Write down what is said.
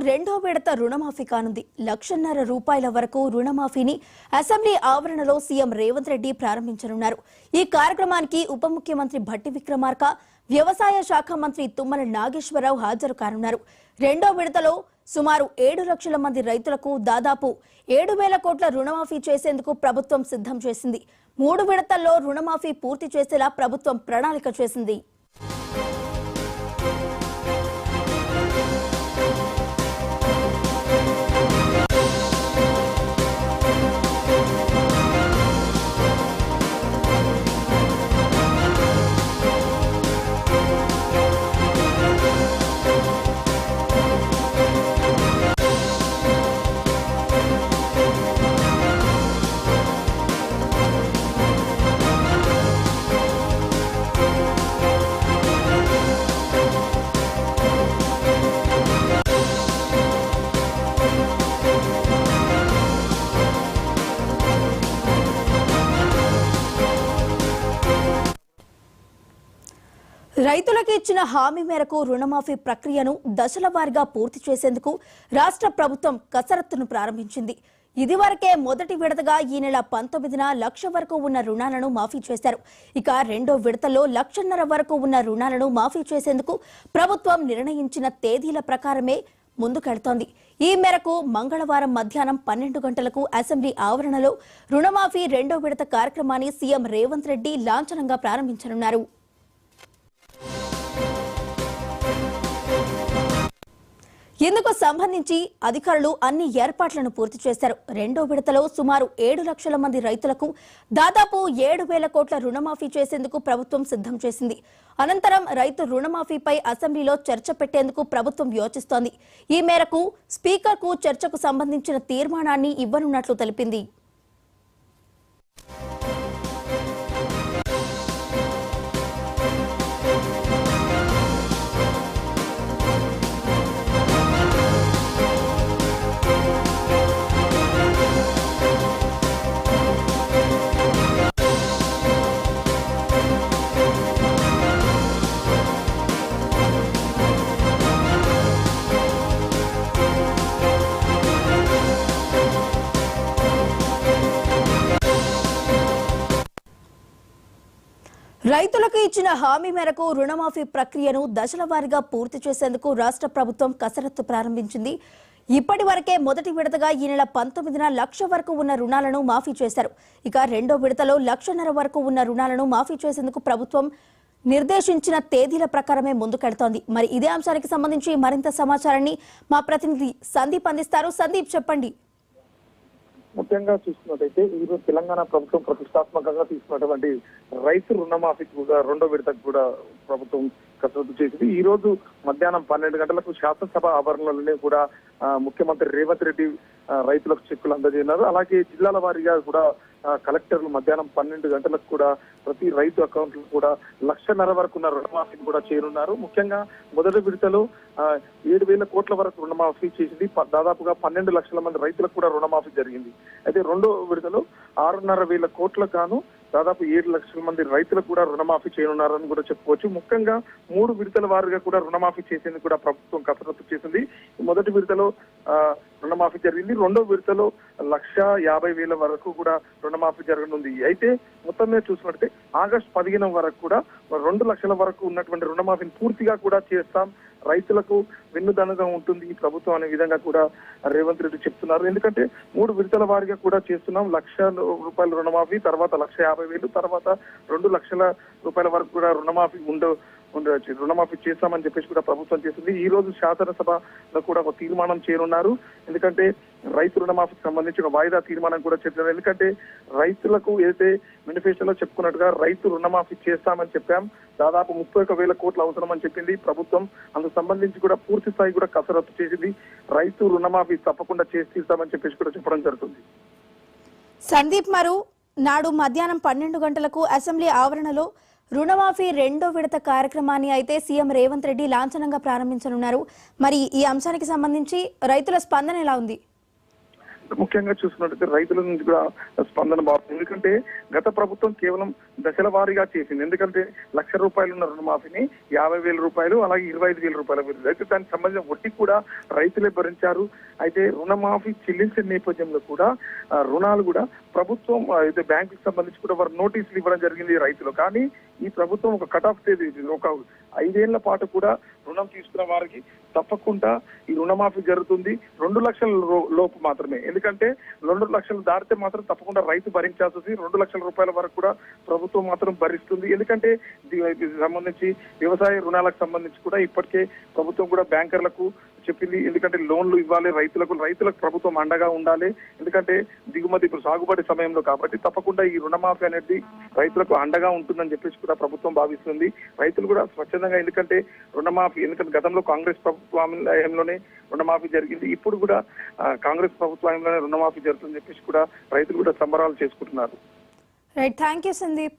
రెండో విడత రుణమాఫీ కానుంది. 1,50,000 రూపాయల వరకు రుణమాఫీని అసెంబ్లీ ఆవరణలో సీఎం రేవంత్ రెడ్డి ప్రారంభించనున్నారు. ఈ కార్యక్రమానికి ఉప ముఖ్యమంత్రి భట్టి విక్రమార్క, వ్యవసాయ శాఖ మంత్రి తుమ్మల నాగేశ్వరరావు హాజరు కానున్నారు. రెండో విడతలో సుమారు 7 లక్షల మంది రైతులకు దాదాపు 7,000 కోట్ల రుణమాఫీ చేసేందుకు ప్రభుత్వం సిద్ధం చేసింది. 3 విడతల్లో రుణమాఫీ పూర్తి చేసేలా ప్రభుత్వం ప్రణాళిక చేసింది. రైతులకు ఇచ్చిన హామీ మేరకు రుణమాఫీ ప్రక్రియను దశల వారీగా పూర్తి చేసేందుకు రాష్ట్ర ప్రభుత్వం కసరత్తును ప్రారంభించింది. ఇదివరకే మొదటి విడతగా ఈ నెల 19న 1,00,000 వరకు ఉన్న రుణాలను మాఫీ చేశారు. ఇక రెండో విడతలో 1,50,000 వరకు ఉన్న రుణాలను మాఫీ చేసేందుకు ప్రభుత్వం నిర్ణయించిన తేదీల ప్రకారమే ముందుకెళ్తోంది. ఈ మేరకు మంగళవారం మధ్యాహ్నం 12 గంటలకు అసెంబ్లీ ఆవరణలో రుణమాఫీ రెండో విడత కార్యక్రమాన్ని సీఎం రేవంత్ రెడ్డి లాంఛనంగా ప్రారంభించనున్నారు. ఇందుకు సంబంధించి అధికారులు అన్ని ఏర్పాట్లను పూర్తి చేశారు. రెండో విడతలో సుమారు 7 లక్షల మంది రైతులకు దాదాపు 7,000 కోట్ల రుణమాఫీ చేసేందుకు ప్రభుత్వం సిద్ధం చేసింది. అనంతరం రైతు రుణమాఫీపై అసెంబ్లీలో చర్చ పెట్టేందుకు ప్రభుత్వం యోచిస్తోంది. ఈ మేరకు స్పీకర్కు చర్చకు సంబంధించిన తీర్మానాన్ని ఇవ్వనున్నట్లు తెలిపింది. రైతులకు ఇచ్చిన హామీ మేరకు రుణమాఫీ ప్రక్రియను దశల వారీగా పూర్తి చేసేందుకు రాష్ట్ర ప్రభుత్వం కసరత్తు ప్రారంభించింది. ఇప్పటి వరకే మొదటి విడతగా ఈ నెల 19న 1,00,000 వరకు ఉన్న రుణాలను మాఫీ చేశారు. ఇక రెండో విడతలో 1,50,000 వరకు ఉన్న రుణాలను మాఫీ చేసేందుకు ప్రభుత్వం నిర్దేశించిన తేదీల ప్రకారమే ముందుకెళ్తోంది. మరి ఇదే అంశానికి సంబంధించి మరింత సమాచారాన్ని మా ప్రతినిధి సందీప్ అందిస్తారు. సందీప్, చెప్పండి. ముఖ్యంగా చూసుకున్నట్టయితే ఈరోజు తెలంగాణ ప్రభుత్వం ప్రతిష్టాత్మకంగా తీసుకున్నటువంటి రైతు రుణమాఫీకి కూడా రెండో విడతకు కూడా ప్రభుత్వం కసరత్తు చేసింది. ఈ రోజు మధ్యాహ్నం 12 గంటలకు శాసనసభ ఆవరణలోనే కూడా ముఖ్యమంత్రి రేవంత్ రెడ్డి రైతులకు చెక్కులు అందజేయన్నారు. అలాగే జిల్లాల వారీగా కూడా కలెక్టర్లు మధ్యాహ్నం 12 గంటలకు కూడా ప్రతి రైతు అకౌంట్ లో కూడా 1,50,000 వరకు ఉన్న రుణమాఫీని కూడా చేరున్నారు. ముఖ్యంగా మొదటి విడతలో 7,000 కోట్ల వరకు రుణమాఫీ చేసింది. దాదాపుగా 12 లక్షల మంది రైతులకు కూడా రుణమాఫీ జరిగింది. అయితే రెండో విడతలో 6,500 కోట్లకు గాను దాదాపు 7 లక్షల మంది రైతులకు కూడా రుణమాఫీ చేయనున్నారని కూడా చెప్పుకోవచ్చు. ముఖ్యంగా 3 విడతల వారుగా కూడా రుణమాఫీ చేసేందుకు కూడా ప్రభుత్వం కసరత్తు చేసింది. మొదటి విడతలో రుణమాఫీ జరిగింది. రెండో విడతలో 1,50,000 వరకు కూడా రుణమాఫీ జరగనుంది. అయితే మొత్తం మీద చూసినట్టే ఆగస్టు 15 వరకు కూడా 2 లక్షల వరకు ఉన్నటువంటి రుణమాఫీని పూర్తిగా కూడా చేస్తాం, రైతులకు వెన్నుదన్నుగా ఉంటుంది ఈ ప్రభుత్వం అనే విధంగా కూడా రేవంత్ రెడ్డి చెప్తున్నారు. ఎందుకంటే 3 విడతల వారీగా కూడా చేస్తున్నాం. 1,00,000 రూపాయల రుణమాఫీ, తర్వాత 1,50,000, తర్వాత 2 లక్షల రూపాయల వరకు కూడా రుణమాఫీ చేస్తామని చెప్పేసి కూడా ప్రభుత్వం చేసింది. ఈ రోజు శాసనసభలో కూడా ఒక తీర్మానం చేరున్నారు. ఎందుకంటే రైతు రుణమాఫీకి సంబంధించి ఒక వాయిదా తీర్మానం కూడా చెప్పారు. ఎందుకంటే రైతులకు ఏదైతే మేనిఫెస్టోలో చెప్పుకున్నట్టుగా రైతు రుణమాఫీ చేస్తామని చెప్పాం. దాదాపు 31,000 కోట్లు అవసరం అని చెప్పింది ప్రభుత్వం. అందుకు సంబంధించి కూడా పూర్తి స్థాయి కూడా కసరత్తు చేసింది. రైతు రుణమాఫీ తప్పకుండా చేసి తీస్తామని చెప్పేసి కూడా చెప్పడం జరుగుతుంది. సందీప్, నాడు మధ్యాహ్నం 12 గంటలకు అసెంబ్లీ ఆవరణలో రుణమాఫీ రెండో విడత కార్యక్రమాన్ని అయితే సీఎం రేవంత్ రెడ్డి లాంఛనంగా ప్రారంభించనున్నారు. మరి ఈ అంశానికి సంబంధించి రైతుల స్పందన ఎలా ఉంది? ముఖ్యంగా చూసుకున్నట్టయితే రైతుల నుంచి కూడా స్పందన బాగుంది. ఎందుకంటే గత ప్రభుత్వం కేవలం దశల వారీగా చేసింది. ఎందుకంటే ₹1,00,000 ఉన్న రుణమాఫీని 50,000 రూపాయలు, అలాగే 25,000 రూపాయలు అయితే దానికి సంబంధించిన వడ్డీ కూడా రైతులే భరించారు. అయితే రుణమాఫీ చెల్లించిన నేపథ్యంలో కూడా రుణాలు కూడా ప్రభుత్వం అయితే బ్యాంకుకి సంబంధించి కూడా వారు నోటీసులు ఇవ్వడం జరిగింది రైతులు. కానీ ఈ ప్రభుత్వం ఒక కట్ ఆఫ్ తేదీ, ఒక 5 ఏళ్ల పాటు కూడా రుణం తీసుకున్న వారికి తప్పకుండా ఈ రుణమాఫీ జరుగుతుంది. 2 లక్షల లోపు మాత్రమే. ఎందుకంటే 2 లక్షలు దాటితే మాత్రం తప్పకుండా రైతు భరించాల్సి వస్తుంది. 2 లక్షల రూపాయల వరకు కూడా ప్రభుత్వం మాత్రం భరిస్తుంది. ఎందుకంటే దీనికి సంబంధించి వ్యవసాయ రుణాలకు సంబంధించి కూడా ఇప్పటికే ప్రభుత్వం కూడా బ్యాంకర్లకు చెప్పింది. ఎందుకంటే లోన్లు ఇవ్వాలి రైతులకు ప్రభుత్వం అండగా ఉండాలి. ఎందుకంటే దిగుమతి ఇప్పుడు సాగుబడి సమయంలో కాబట్టి తప్పకుండా ఈ రుణమాఫీ అనేది రైతులకు అండగా ఉంటుందని చెప్పేసి కూడా ప్రభుత్వం భావిస్తుంది. రైతులు కూడా స్వచ్ఛందంగా, ఎందుకంటే ఎందుకంటే గతంలో కాంగ్రెస్ ప్రభుత్వంలోనే రుణమాఫీ జరిగింది. ఇప్పుడు కూడా కాంగ్రెస్ ప్రభుత్వంలోనే రుణమాఫీ జరుగుతుందని చెప్పేసి కూడా రైతులు కూడా సంబరాలు చేసుకుంటున్నారు. Right, thank you Sandeep.